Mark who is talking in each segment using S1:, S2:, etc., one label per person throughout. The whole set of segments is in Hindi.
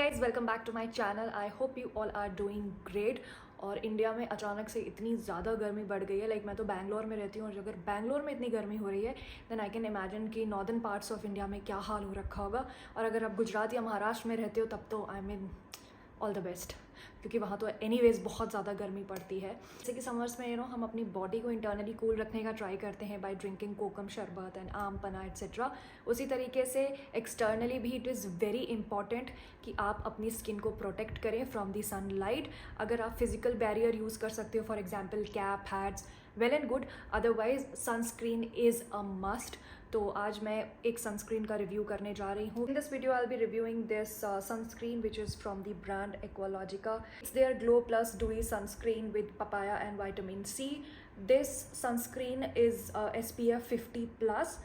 S1: Guys welcome back to my channel. I hope you all are doing great. और इंडिया में अचानक से इतनी ज़्यादा गर्मी बढ़ गई है। मैं तो बैंगलोर में रहती हूँ और अगर बैंगलोर में इतनी गर्मी हो रही है देन आई कैन इमेजिन कि नॉर्दर्न पार्ट्स ऑफ इंडिया में क्या हाल हो रखा होगा। और अगर आप गुजरात या महाराष्ट्र में रहते हो तब तो I mean all the best, क्योंकि वहाँ तो एनीवेज बहुत ज़्यादा गर्मी पड़ती है। जैसे कि समर्स में हम अपनी बॉडी को इंटरनली कूल रखने का ट्राई करते हैं बाय ड्रिंकिंग कोकम शरबत एंड आम पना एट्सेट्रा। उसी तरीके से एक्सटर्नली भी इट इज़ वेरी इंपॉर्टेंट कि आप अपनी स्किन को प्रोटेक्ट करें फ्रॉम दी सनलाइट। अगर आप फिजिकल बैरियर यूज़ कर सकते हो, for example cap, hats, well and good, otherwise sunscreen is a must. तो आज मैं एक सनस्क्रीन का रिव्यू करने जा रही हूँ। In this video I will be reviewing this sunscreen which is from the brand Aqualogica. It's their glow plus dewy sunscreen with papaya and vitamin C. This sunscreen is SPF 50 plus.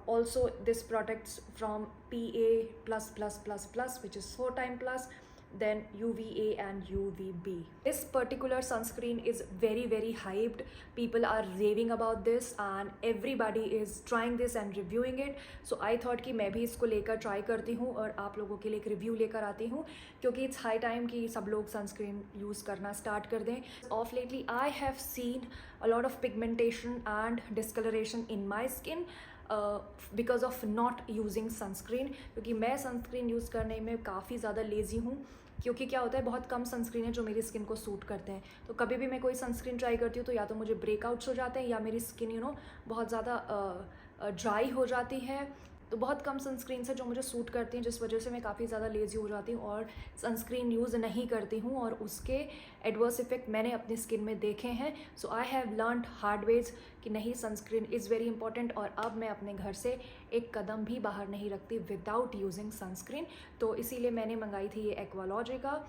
S1: Also this protects from PA++++, which is 4 time plus, then UVA and UVB. This particular sunscreen is very hyped. People are raving about this and everybody is trying this and reviewing it. So I thought कि मैं भी इसको लेकर ट्राई करती हूँ और आप लोगों के लिए एक रिव्यू लेकर आती हूँ, क्योंकि इट्स हाई टाइम कि सब लोग सनस्क्रीन यूज़ करना स्टार्ट कर दें। Of lately I have seen a lot of pigmentation and discoloration in my skin because of not using sunscreen. क्योंकि मैं सनस्क्रीन यूज़ करने में काफ़ी ज़्यादा लेज़ी हूँ, क्योंकि क्या होता है बहुत कम सनस्क्रीन है जो मेरी स्किन को सूट करते हैं। तो कभी भी मैं कोई सनस्क्रीन ट्राई करती हूँ तो या तो मुझे ब्रेकआउट्स हो जाते हैं या मेरी स्किन बहुत ज़्यादा ड्राई हो जाती है। तो बहुत कम सनस्क्रीन है जो मुझे सूट करती हैं, जिस वजह से मैं काफ़ी ज़्यादा लेज़ी हो जाती हूँ और सनस्क्रीन यूज़ नहीं करती हूँ, और उसके एडवर्स इफेक्ट मैंने अपनी स्किन में देखे हैं। So I have learned hard ways कि नहीं, सनस्क्रीन इज़ वेरी इंपॉर्टेंट। और अब मैं अपने घर से एक कदम भी बाहर नहीं रखती विदाउट यूजिंग सनस्क्रीन। तो इसीलिए मैंने मंगाई थी ये एक्वालॉजिका।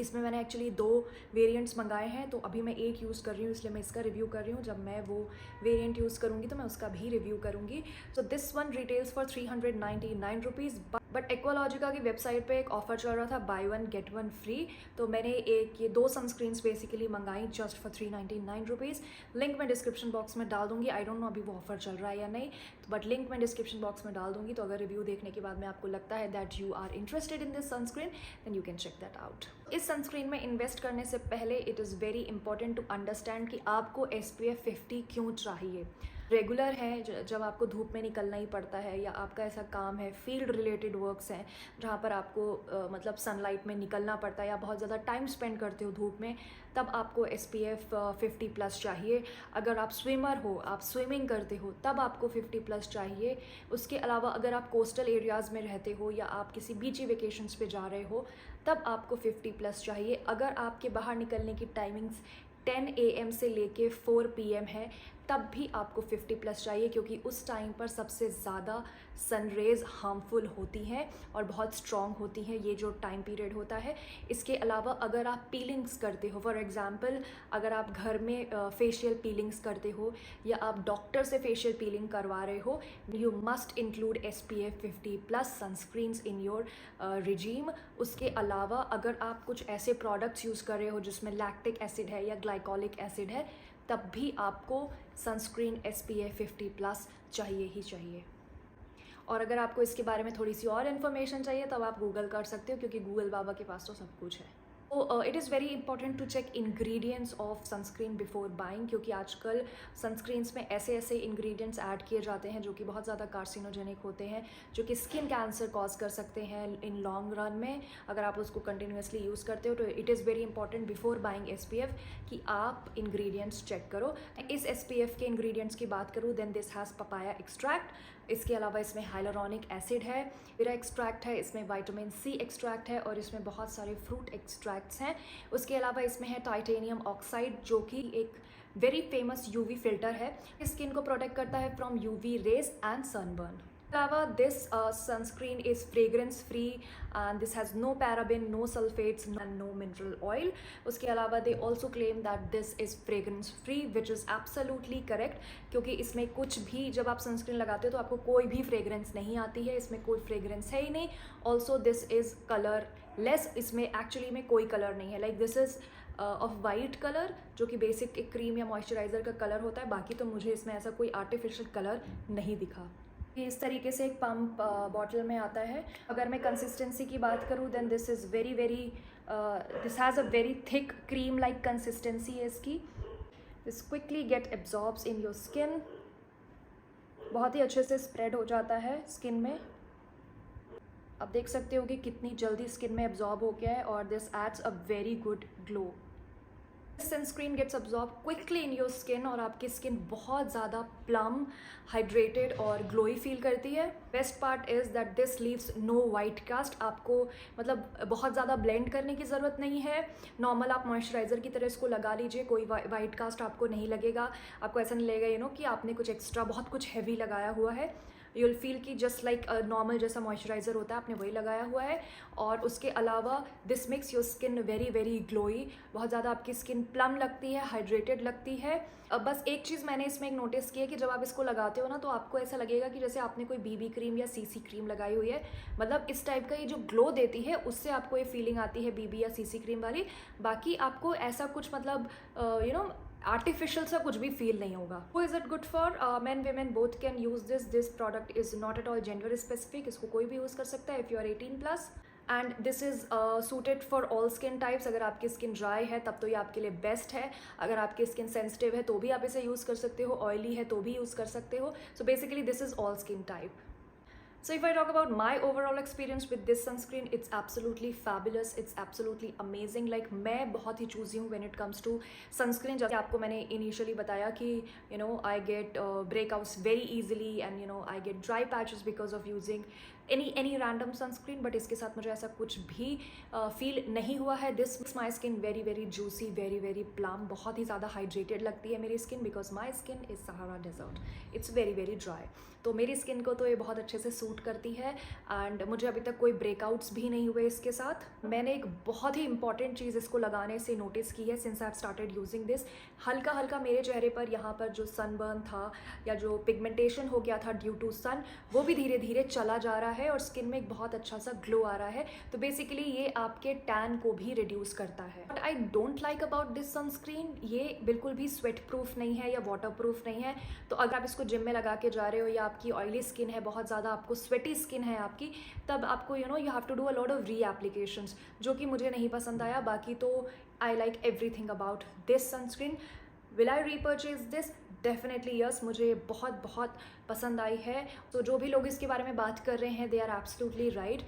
S1: इसमें मैंने एक्चुअली 2 वेरिएंट्स मंगाए हैं, तो अभी मैं एक यूज़ कर रही हूँ, इसलिए मैं इसका रिव्यू कर रही हूँ। जब मैं वो वेरिएंट यूज़ करूँगी तो मैं उसका भी रिव्यू करूँगी। So this one retails for 399 rupees, but Aqualogica की वेबसाइट पे एक ऑफर चल रहा था by one get one free. तो मैंने ये 2 सनस्क्रीन्स बेसिकली मंगाई जस्ट फॉर 399 रुपीज़। लिंक मैं डिस्क्रिप्शन बॉक्स में डाल दूँगी। आई डोंट नो अभी वो ऑफर चल रहा है या नहीं, बट लिंक मैं डिस्क्रिप्शन बॉक्स में डाल दूँगी। तो अगर रिव्यू देखने के बाद में आपको लगता है that you are interested in this sunscreen then you can check that out. इस सनस्क्रीन में इन्वेस्ट करने से पहले it is very important to understand कि आपको SPF 50 क्यों चाहिए। रेगुलर है जब आपको धूप में निकलना ही पड़ता है, या आपका ऐसा काम है, फील्ड रिलेटेड वर्क्स हैं जहाँ पर आपको मतलब सनलाइट में निकलना पड़ता है या बहुत ज़्यादा टाइम स्पेंड करते हो धूप में, तब आपको SPF 50 प्लस चाहिए। अगर आप स्विमर हो, आप स्विमिंग करते हो, तब आपको 50 प्लस चाहिए। उसके अलावा अगर आप कोस्टल एरियाज़ में रहते हो या आप किसी बीची वेकेशंस पे जा रहे हो तब आपको 50 प्लस चाहिए। अगर आपके बाहर निकलने की टाइमिंग्स 10 AM से लेके 4 PM है तब भी आपको 50 प्लस चाहिए, क्योंकि उस टाइम पर सबसे ज़्यादा सनरेज़ हार्मफुल होती हैं और बहुत स्ट्रॉन्ग होती हैं, ये जो टाइम पीरियड होता है। इसके अलावा अगर आप पीलिंग्स करते हो, फॉर एग्ज़ाम्पल अगर आप घर में फेशियल पीलिंग्स करते हो या आप डॉक्टर से फेशियल पीलिंग करवा रहे हो, you must include SPF 50 plus sunscreens in your regime. उसके अलावा अगर आप कुछ ऐसे प्रोडक्ट्स यूज़ कर रहे हो जिसमें लैक्टिक एसिड है या ग्लाइकोलिक एसिड है, तब भी आपको सनस्क्रीन SPF 50 प्लस चाहिए ही चाहिए। और अगर आपको इसके बारे में थोड़ी सी और इन्फॉर्मेशन चाहिए तब आप गूगल कर सकते हो, क्योंकि गूगल बाबा के पास तो सब कुछ है। तो it is very important to check ingredients of sunscreen before buying, क्योंकि आजकल सनस्क्रीन्स में ऐसे इंग्रेडिएंट्स ऐड किए जाते हैं जो कि बहुत ज़्यादा कार्सिनोजेनिक होते हैं, जो कि स्किन कैंसर कॉज कर सकते हैं इन लॉन्ग रन में अगर आप उसको कंटिन्यूसली यूज़ करते हो। तो it is very important before buying SPF कि आप इंग्रेडिएंट्स चेक करो। इस SPF के इंग्रेडिएंट्स की बात करूँ then this has papaya extract. इसके अलावा इसमें हाइलुरोनिक एसिड है, वीरा एक्सट्रैक्ट है, इसमें विटामिन C एक्सट्रैक्ट है और इसमें बहुत सारे फ्रूट एक्सट्रैक्ट्स हैं। उसके अलावा इसमें है टाइटेनियम ऑक्साइड, जो कि एक वेरी फेमस UV फिल्टर है, स्किन को प्रोटेक्ट करता है from UV rays and sunburn. अलावा this sunscreen is fragrance free and this has no paraben, no sulphates and no mineral oil. उसके अलावा they also claim that this is fragrance free, which is absolutely correct, क्योंकि इसमें कुछ भी जब आप सनस्क्रीन लगाते हो तो आपको कोई भी फ्रेग्रेंस नहीं आती है, इसमें कोई फ्रेग्रेंस है ही नहीं। Also this is colour less, इसमें एक्चुअली में कोई कलर नहीं है। This is of white colour, जो कि बेसिक एक क्रीम या मॉइस्चराइज़र का कलर होता है। बाकी तो मुझे इसमें ऐसा कोई आर्टिफिशियल कलर नहीं दिखा। ये इस तरीके से एक पंप बॉटल में आता है। अगर मैं कंसिस्टेंसी की बात करूँ then this is very very this has a very thick cream like consistency है इसकी। This quickly get absorbs in your skin, बहुत ही अच्छे से स्प्रेड हो जाता है स्किन में। आप देख सकते हो कि कितनी जल्दी स्किन में एब्जॉर्ब हो गया है और this adds a very good glow. Sunscreen gets absorb quickly in your skin और आपकी स्किन बहुत ज़्यादा प्लम, हाइड्रेटेड और ग्लोई फील करती है। Best part is that this leaves no white cast. आपको मतलब बहुत ज़्यादा ब्लेंड करने की ज़रूरत नहीं है। नॉर्मल आप मॉइस्चराइज़र की तरह इसको लगा लीजिए, कोई वाइट कास्ट आपको नहीं लगेगा। आपको ऐसा नहीं लगेगा कि आपने कुछ एक्स्ट्रा बहुत कुछ हैवी लगाया हुआ है। यू विल फील कि जस्ट लाइक नॉर्मल जैसा मॉइस्चराइज़र होता है आपने वही लगाया हुआ है। और उसके अलावा this makes your skin very very glowy, बहुत ज़्यादा आपकी स्किन प्लम लगती है, हाइड्रेटेड लगती है। अब बस एक चीज़ मैंने इसमें एक नोटिस की है कि जब आप इसको लगाते हो ना तो आपको ऐसा लगेगा कि जैसे आपने कोई बीबी क्रीम या सीसी क्रीम लगाई हुई है। मतलब इस टाइप का ये जो ग्लो देती है उससे आपको ये फीलिंग आती है बीबी या सीसी क्रीम वाली। बाकी आपको ऐसा कुछ मतलब आर्टिफिशियल सा कुछ भी फील नहीं होगा। वो is it good for man women both can use this product is not at all gender specific. इसको कोई भी यूज़ कर सकता है if you are 18+। And this is suited for all skin types. अगर आपकी स्किन ड्राई है तब तो ये आपके लिए बेस्ट है। अगर आपकी स्किन सेंसिटिव है तो भी आप इसे यूज़ कर सकते हो, ऑयली है तो भी यूज़ कर सकते हो। So basically this is all skin type. So if I talk about my overall experience with this sunscreen, it's absolutely fabulous, it's absolutely amazing. Like मैं बहुत ही choosy हूँ when it comes to sunscreen। जैसे आपको मैंने initially बताया कि I get breakouts very easily and I get dry patches because of using any random sunscreen, but इसके साथ मुझे ऐसा कुछ भी फील नहीं हुआ है। This makes my skin very very juicy, very very plump, बहुत ही ज़्यादा हाइड्रेटेड लगती है मेरी skin because my skin is Sahara desert, it's very very dry. तो मेरी स्किन को तो ये बहुत अच्छे से सूट करती है एंड मुझे अभी तक कोई ब्रेकआउट्स भी नहीं हुए इसके साथ। मैंने एक बहुत ही इंपॉर्टेंट चीज़ इसको लगाने से नोटिस की है since I have started using this. हल्का हल्का मेरे चेहरे पर यहाँ पर जो सनबर्न था या जो पिगमेंटेशन हो गया था ड्यू टू सन, वो भी धीरे धीरे चला जा रहा है और स्किन में एक बहुत अच्छा सा ग्लो आ रहा है। तो बेसिकली ये आपके टैन को भी रिड्यूस करता है। But I don't like about this sunscreen, ये बिल्कुल भी स्वेट प्रूफ नहीं है या वाटर प्रूफ नहीं है। तो अगर आप इसको जिम में लगा के जा रहे हो या आपकी ऑयली स्किन है, बहुत ज़्यादा आपको स्वेटी स्किन है आपकी, तब आपको you have to do a lot of reapplications, जो कि मुझे नहीं पसंद आया। बाकी तो I like everything about this sunscreen. Will I repurchase this? Definitely yes, मुझे बहुत बहुत पसंद आई है। तो जो भी लोग इसके बारे में बात कर रहे हैं they are absolutely right.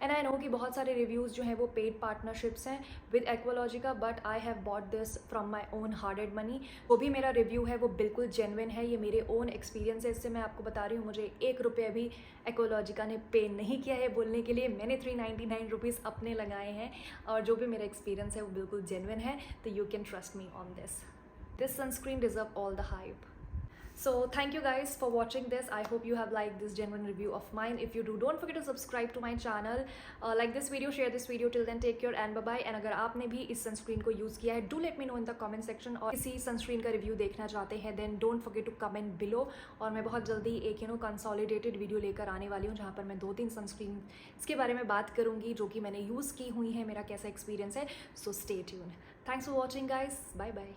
S1: And I know कि बहुत सारे रिव्यूज़ जो हैं वो पेड पार्टनरशिप्स हैं with Aqualogica, but I have bought this from my own हार्डेड मनी। वो भी मेरा रिव्यू है वो बिल्कुल जेन्युइन है, ये मेरे ओन एक्सपीरियंस है। इससे मैं आपको बता रही हूँ, मुझे 1 रुपया भी एक्वालॉजिका ने पे नहीं किया है बोलने के लिए। मैंने 399 रुपीज़ अपने लगाए हैं और जो भी मेरा एक्सपीरियंस है वो बिल्कुल जेन्युइन है। तो you can trust me on this. This sunscreen deserves all the hype. So thank you guys for watching this. I hope you have liked this genuine review of mine. If you do, don't forget to subscribe to my channel, like this video, share this video. Till then, take care and bye bye. And अगर आपने भी इस sunscreen को use किया है, do let me know in the comment section. और किसी sunscreen का review देखना चाहते हैं, then don't forget to comment below. और मैं बहुत जल्दी एक consolidated video लेकर आने वाली हूँ जहाँ पर मैं 2-3 sunscreen के बारे में बात करूँगी जो कि मैंने यूज़ की हुई हैं, मेरा कैसा experience है. So stay tuned. Thanks for watching guys. Bye bye.